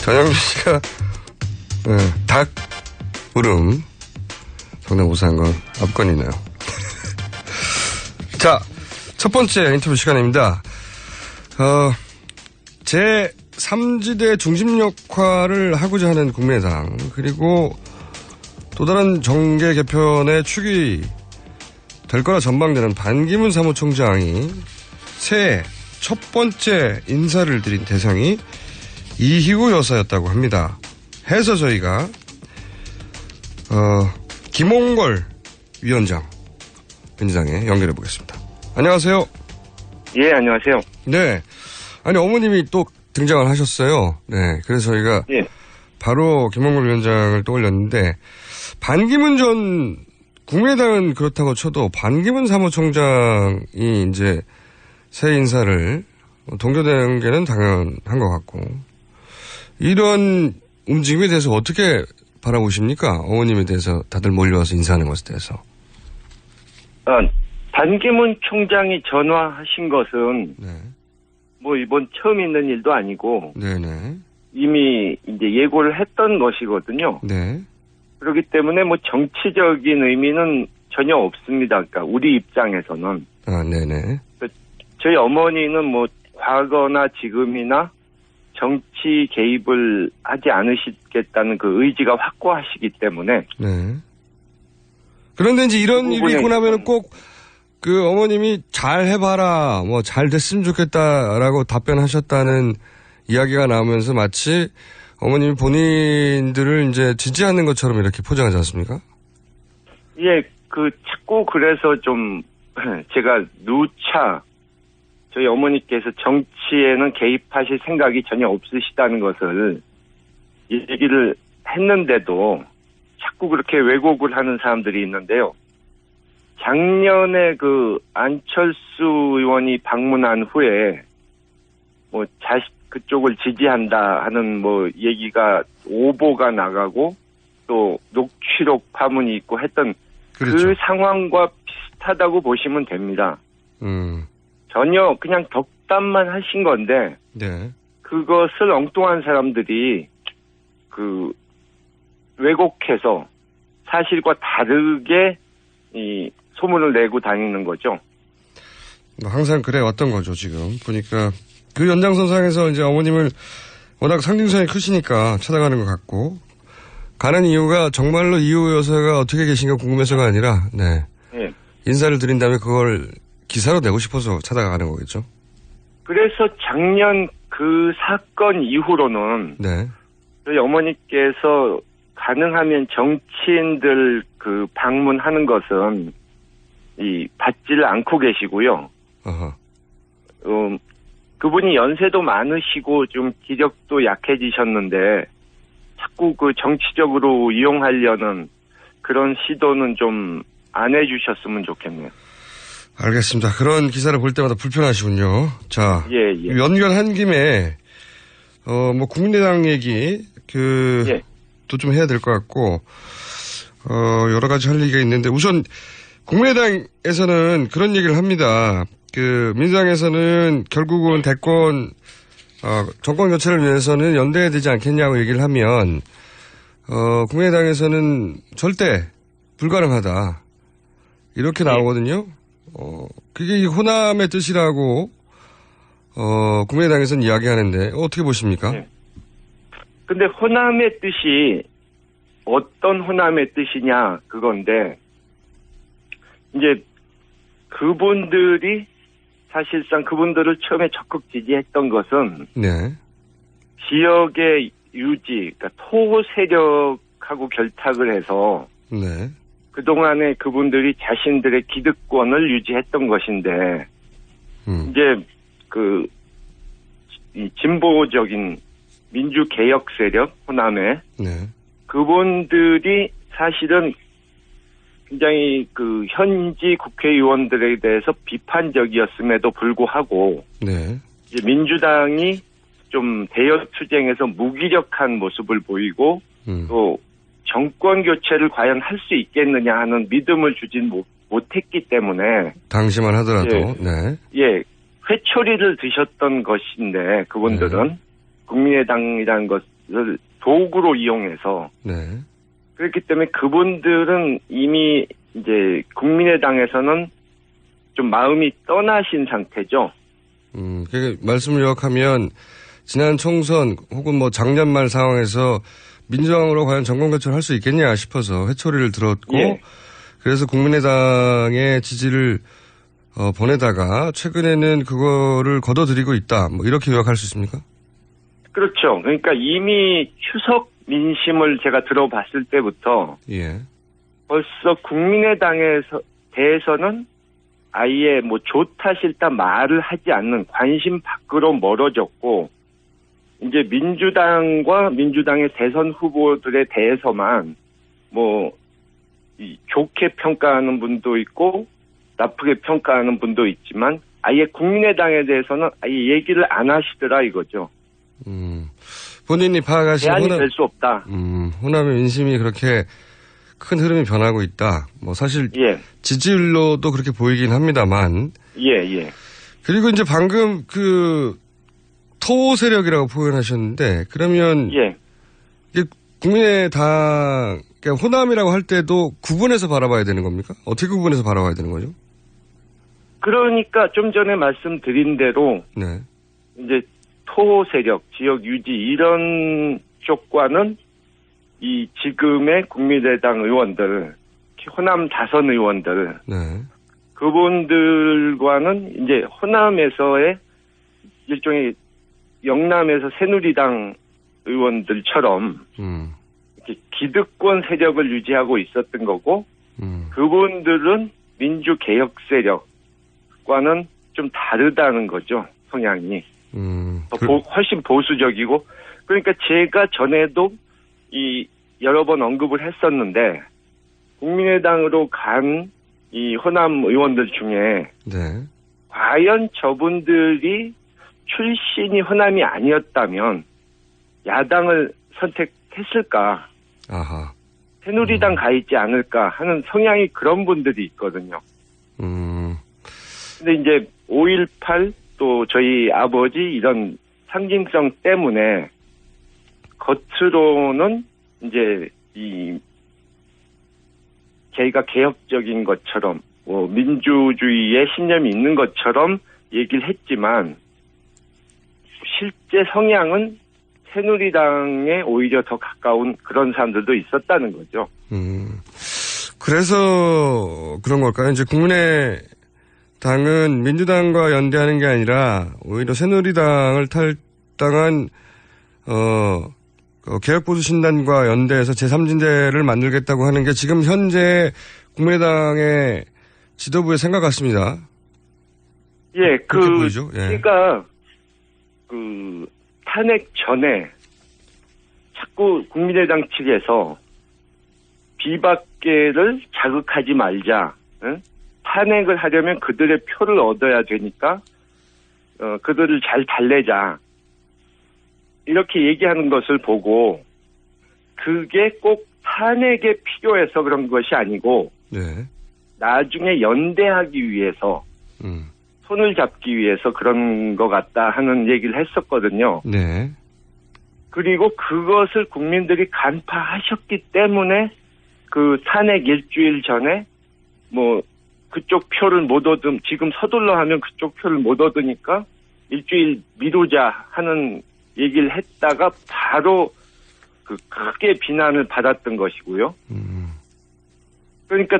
전영주 씨가 닭 울음 성대모사한 건 압권이네요. 자, 첫 번째 인터뷰 시간입니다. 제3지대 중심 역할을 하고자 하는 국민의당, 그리고 또 다른 정계 개편의 축이 될 거라 전망되는 반기문 사무총장이 새해 첫 번째 인사를 드린 대상이 이희우 여사였다고 합니다. 해서 저희가 김홍걸 위원장 민주당에 연결해 보겠습니다. 안녕하세요. 예, 안녕하세요. 네. 아니, 어머님이 또 등장을 하셨어요. 네. 그래서 저희가 바로 김홍걸 위원장을 떠올렸는데, 반기문 전 국민의당은 그렇다고 쳐도 반기문 사무총장이 이제 새 인사를 동조되는 게는 당연한 것 같고, 이런 움직임에 대해서 어떻게 바라보십니까? 어머님에 대해서 다들 몰려와서 인사하는 것에 대해서. 반기문 총장이 전화하신 것은 뭐 이번 처음 있는 일도 아니고 이미 이제 예고를 했던 것이거든요. 네. 그렇기 때문에 뭐 정치적인 의미는 전혀 없습니다. 그러니까 우리 입장에서는. 네네. 저희 어머니는 뭐 과거나 지금이나 정치 개입을 하지 않으시겠다는 그 의지가 확고하시기 때문에. 네. 그런데 이제 이런 일이 있고 나면 꼭 그 어머님이 잘 해봐라, 뭐 잘 됐으면 좋겠다라고 답변하셨다는 이야기가 나오면서 마치 어머님이 본인들을 이제 지지하는 것처럼 이렇게 포장하지 않습니까? 예, 자꾸 그래서 좀 제가 누차 저희 어머니께서 정치에는 개입하실 생각이 전혀 없으시다는 것을 얘기를 했는데도 자꾸 그렇게 왜곡을 하는 사람들이 있는데요. 작년에 안철수 의원이 방문한 후에 뭐 그쪽을 지지한다 하는 뭐 얘기가 오보가 나가고 또 녹취록 파문이 있고 했던 그 상황과 비슷하다고 보시면 됩니다. 전혀 그냥 덕담만 하신 건데 그것을 엉뚱한 사람들이 왜곡해서 사실과 다르게 이 소문을 내고 다니는 거죠. 항상 그래 왔던 거죠, 지금. 보니까 그 연장선상에서 이제 어머님을 워낙 상징성이 크시니까 찾아가는 것 같고, 가는 이유가 정말로 이호 여사가 어떻게 계신가 궁금해서가 아니라, 인사를 드린 다음에 그걸 기사로 내고 싶어서 찾아가는 거겠죠. 그래서 작년 그 사건 이후로는 저희 어머니께서 가능하면 정치인들 방문하는 것은 받지를 않고 계시고요. 그분이 연세도 많으시고 좀 기력도 약해지셨는데 자꾸 정치적으로 이용하려는 그런 시도는 좀 안 해주셨으면 좋겠네요. 알겠습니다. 그런 기사를 볼 때마다 불편하시군요. 자, 연결한 김에 뭐 국민의당 얘기 또 좀 해야 될 것 같고 여러 가지 할 얘기가 있는데 우선 국민의당에서는 그런 얘기를 합니다. 민주당에서는 결국은 대권 정권 교체를 위해서는 연대해야 되지 않겠냐고 얘기를 하면 국민의당에서는 절대 불가능하다 이렇게 나오거든요. 그게 호남의 뜻이라고 국민의당에서는 이야기하는데 어떻게 보십니까? 근데 호남의 뜻이 어떤 호남의 뜻이냐 그건데 이제 그분들이 사실상 그분들을 처음에 적극 지지했던 것은 지역의 유지, 그러니까 토 세력하고 결탁을 해서 그동안에 그분들이 자신들의 기득권을 유지했던 것인데 이제 이 진보적인 민주개혁 세력 호남에 그분들이 사실은 굉장히 현지 국회의원들에 대해서 비판적이었음에도 불구하고 이제 민주당이 좀 대여 투쟁에서 무기력한 모습을 보이고 또 정권 교체를 과연 할 수 있겠느냐 하는 믿음을 주진 못했기 때문에 당시만 하더라도 회초리를 드셨던 것인데 그분들은 국민의당이라는 것을 도구로 이용해서 그렇기 때문에 그분들은 이미 이제 국민의당에서는 좀 마음이 떠나신 상태죠. 말씀을 요약하면 지난 총선 혹은 뭐 작년 말 상황에서 민주당으로 과연 정권교체를 할 수 있겠냐 싶어서 회초리를 들었고 예. 그래서 국민의당의 지지를 보내다가 최근에는 그거를 걷어들이고 있다. 뭐 이렇게 요약할 수 있습니까? 그렇죠. 그러니까 이미 추석 민심을 제가 들어봤을 때부터 예. 벌써 국민의당에서 대해서는 아예 뭐 좋다 싫다 말을 하지 않는 관심 밖으로 멀어졌고 이제 민주당과 민주당의 대선 후보들에 대해서만 뭐 좋게 평가하는 분도 있고 나쁘게 평가하는 분도 있지만 아예 국민의당에 대해서는 아예 얘기를 안 하시더라 이거죠. 본인이 파악하신 대안이 될 수 없다. 호남의 민심이 그렇게 큰 흐름이 변하고 있다. 뭐 사실 예. 지지율로도 그렇게 보이긴 합니다만. 예. 그리고 이제 방금 그 토 세력이라고 표현하셨는데 그러면 예. 이게 국민의당 그러니까 호남이라고 할 때도 구분해서 바라봐야 되는 겁니까? 어떻게 구분해서 바라봐야 되는 거죠? 그러니까 좀 전에 말씀드린 대로 네. 이제 토 세력, 지역 유지 이런 쪽과는 이 지금의 국민의당 의원들, 호남 다선 의원들, 네. 그분들과는 이제 호남에서의 일종의 영남에서 새누리당 의원들처럼 이렇게 기득권 세력을 유지하고 있었던 거고, 그분들은 민주개혁 세력과는 좀 다르다는 거죠, 성향이. 훨씬 보수적이고, 그러니까 제가 전에도 여러 번 언급을 했었는데, 국민의당으로 간 이 호남 의원들 중에, 네. 과연 저분들이 출신이 호남이 아니었다면, 야당을 선택했을까? 아하. 새누리당 가 있지 않을까 하는 성향이 그런 분들이 있거든요. 근데 이제 5.18 또 저희 아버지 이런 상징성 때문에 겉으로는 이제 저희가 개혁적인 것처럼 뭐 민주주의에 신념이 있는 것처럼 얘기를 했지만 실제 성향은 새누리당에 오히려 더 가까운 그런 사람들도 있었다는 거죠. 그래서 그런 걸까요? 이제 국민의당은 민주당과 연대하는 게 아니라 오히려 새누리당을 탈당한 개혁보수신단과 연대해서 제3진대를 만들겠다고 하는 게 지금 현재 국민의당의 지도부의 생각 같습니다. 예, 그렇게 보이죠? 예. 그러니까 탄핵 전에 자꾸 국민의당 측에서 비박계를 자극하지 말자. 응? 탄핵을 하려면 그들의 표를 얻어야 되니까 그들을 잘 달래자. 이렇게 얘기하는 것을 보고 그게 꼭 탄핵에 필요해서 그런 것이 아니고 네. 나중에 연대하기 위해서 손을 잡기 위해서 그런 것 같다 하는 얘기를 했었거든요. 네. 그리고 그것을 국민들이 간파하셨기 때문에 그 탄핵 일주일 전에 뭐 그쪽 표를 못 얻음 지금 서둘러 하면 그쪽 표를 못 얻으니까 일주일 미루자 하는 얘기를 했다가 바로 그 크게 비난을 받았던 것이고요. 그러니까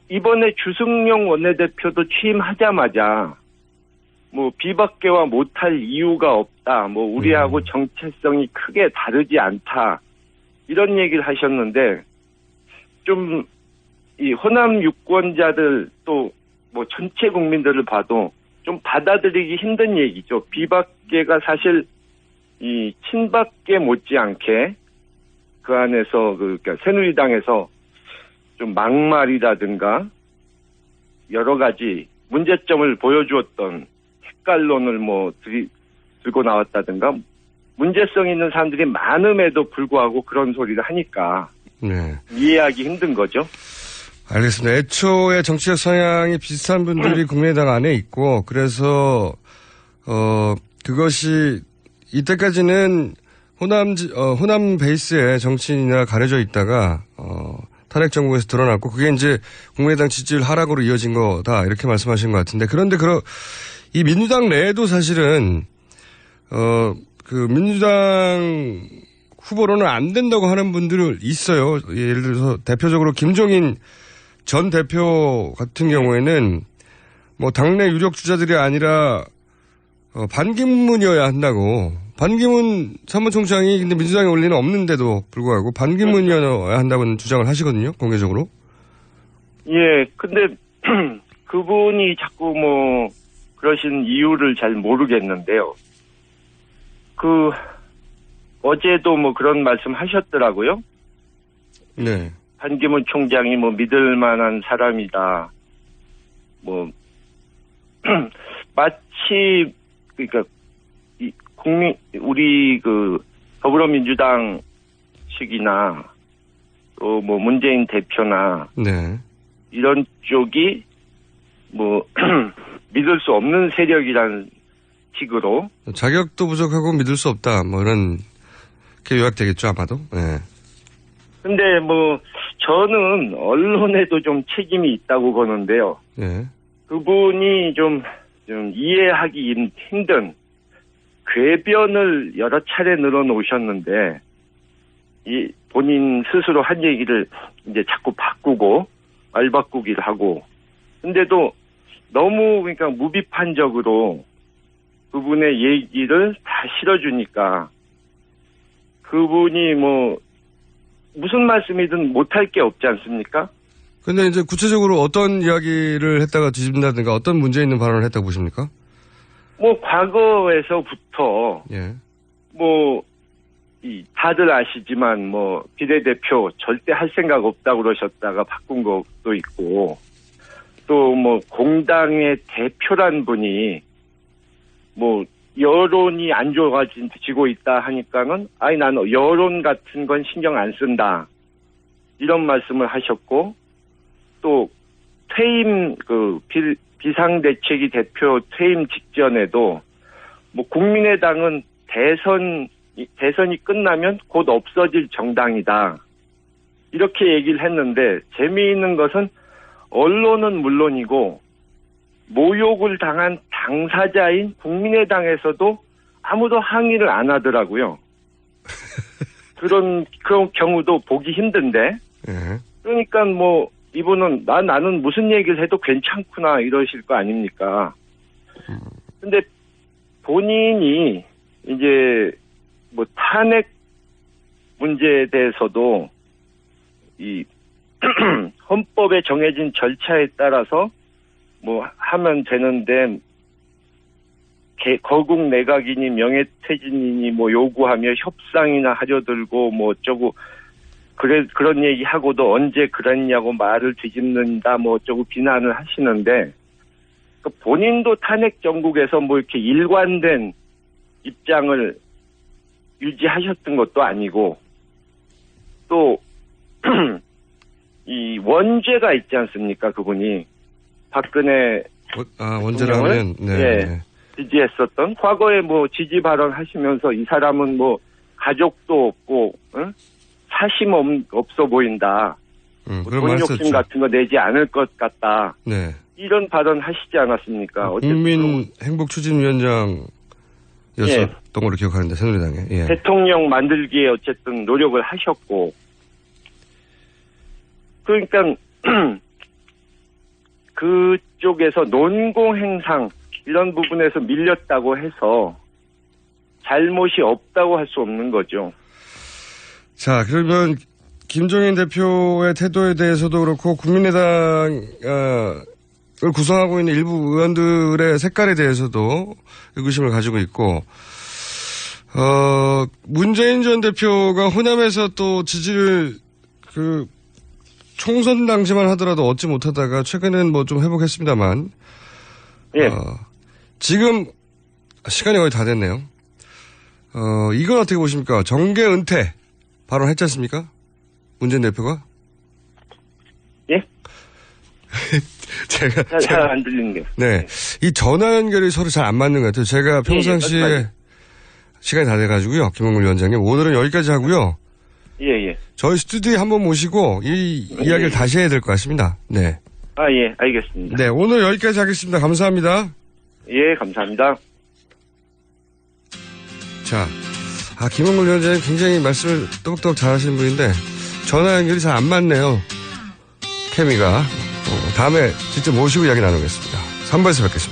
이번에 주승용 원내대표도 취임하자마자 뭐 비박계와 못할 이유가 없다. 뭐 우리하고 정체성이 크게 다르지 않다. 이런 얘기를 하셨는데 좀 이 호남 유권자들 또 뭐 전체 국민들을 봐도 좀 받아들이기 힘든 얘기죠. 비박계가 사실 이 친박계 못지않게 그 안에서 그러니까 새누리당에서 좀 막말이라든가 여러 가지 문제점을 보여주었던 색깔론을 뭐 들고 나왔다든가 문제성 있는 사람들이 많음에도 불구하고 그런 소리를 하니까 네. 이해하기 힘든 거죠. 알겠습니다. 애초에 정치적 성향이 비슷한 분들이 국민의당 안에 있고 그래서 그것이 이때까지는 호남 베이스의 정치인이나 가려져 있다가 탄핵 정부에서 드러났고 그게 이제 국민의당 지지율 하락으로 이어진 거다 이렇게 말씀하신 것 같은데 그런데 이 민주당 내에도 사실은 그 민주당 후보로는 안 된다고 하는 분들 있어요. 예를 들어서 대표적으로 김종인 전 대표 같은 경우에는 뭐 당내 유력 주자들이 아니라 반기문이어야 한다고. 반기문 사무총장이 근데 민주당에 올 리는 없는데도 불구하고 반기문이어야 한다고는 주장을 하시거든요. 공개적으로. 예, 근데 그분이 자꾸 뭐 그러신 이유를 잘 모르겠는데요. 어제도 뭐 그런 말씀 하셨더라고요. 네. 반기문 총장이 뭐 믿을 만한 사람이다. 뭐, 마치, 그러니까, 우리 더불어민주당 측이나 또 뭐 문재인 대표나. 네. 이런 쪽이 뭐, 믿을 수 없는 세력이라는 식으로. 자격도 부족하고 믿을 수 없다. 뭐 이런 게 요약되겠죠, 아마도. 네. 근데 뭐, 저는 언론에도 좀 책임이 있다고 보는데요. 네. 그분이 좀 이해하기 힘든 궤변을 여러 차례 늘어놓으셨는데, 본인 스스로 한 얘기를 이제 자꾸 바꾸고, 말 바꾸기를 하고, 근데도 너무 그러니까 무비판적으로 그분의 얘기를 다 실어주니까, 그분이 뭐, 무슨 말씀이든 못할 게 없지 않습니까? 근데 이제 구체적으로 어떤 이야기를 했다가 뒤집는다든가 어떤 문제 있는 발언을 했다고 보십니까? 뭐, 과거에서부터, 예. 뭐, 다들 아시지만, 뭐, 비례대표 절대 할 생각 없다고 그러셨다가 바꾼 것도 있고, 또 뭐, 공당의 대표란 분이, 뭐, 여론이 안 좋아지고 있다 하니까는, 나는 여론 같은 건 신경 안 쓴다. 이런 말씀을 하셨고, 또, 퇴임, 비상대책위 대표 퇴임 직전에도, 뭐, 국민의당은 대선이 끝나면 곧 없어질 정당이다. 이렇게 얘기를 했는데, 재미있는 것은, 언론은 물론이고, 모욕을 당한 당사자인 국민의당에서도 아무도 항의를 안 하더라고요. 그런 경우도 보기 힘든데. 그러니까 뭐, 이분은 나는 무슨 얘기를 해도 괜찮구나 이러실 거 아닙니까? 근데 본인이 이제 뭐 탄핵 문제에 대해서도 이 헌법에 정해진 절차에 따라서 뭐 하면 되는데 거국 내각이니 명예퇴진이니 뭐 요구하며 협상이나 하려들고 뭐 어쩌고 그런 얘기하고도 언제 그랬냐고 말을 뒤집는다 뭐 어쩌고 비난을 하시는데 본인도 탄핵 정국에서 뭐 이렇게 일관된 입장을 유지하셨던 것도 아니고 또 이 원죄가 있지 않습니까 그분이 박근혜 원죄라면 네. 지지했었던 과거에 뭐 지지 발언 하시면서 이 사람은 뭐 가족도 없고 사심 없어 보인다. 돈 욕심 같은 거 내지 않을 것 같다. 네. 이런 발언 하시지 않았습니까? 국민 행복추진위원장이었었던 걸로 기억하는데 새누리당에. 예. 대통령 만들기에 어쨌든 노력을 하셨고 그러니까 그쪽에서 논공행상 이런 부분에서 밀렸다고 해서 잘못이 없다고 할 수 없는 거죠. 자, 그러면 김종인 대표의 태도에 대해서도 그렇고 국민의당을 구성하고 있는 일부 의원들의 색깔에 대해서도 의구심을 가지고 있고 문재인 전 대표가 호남에서 또 지지를 총선 당시만 하더라도 얻지 못하다가 최근엔 뭐 좀 회복했습니다만 지금 시간이 거의 다 됐네요. 이건 어떻게 보십니까? 정계 은퇴 발언했지 않습니까? 문재인 대표가? 예? 제가 잘 안 들리는 게. 네. 이 전화 연결이 서로 잘 안 맞는 것 같아요. 제가 평상시에 시간이 다 돼가지고요. 김홍근 위원장님. 오늘은 여기까지 하고요. 예. 저희 스튜디오에 한번 모시고 이야기를 다시 해야 될 것 같습니다. 네. 예, 알겠습니다. 네, 오늘 여기까지 하겠습니다. 감사합니다. 예, 감사합니다. 자, 김홍걸 위원장님 굉장히 말씀을 똑똑 잘하시는 분인데 전화 연결이 잘 안 맞네요. 케미가. 다음에 직접 모시고 이야기 나누겠습니다. 3부에서 뵙겠습니다.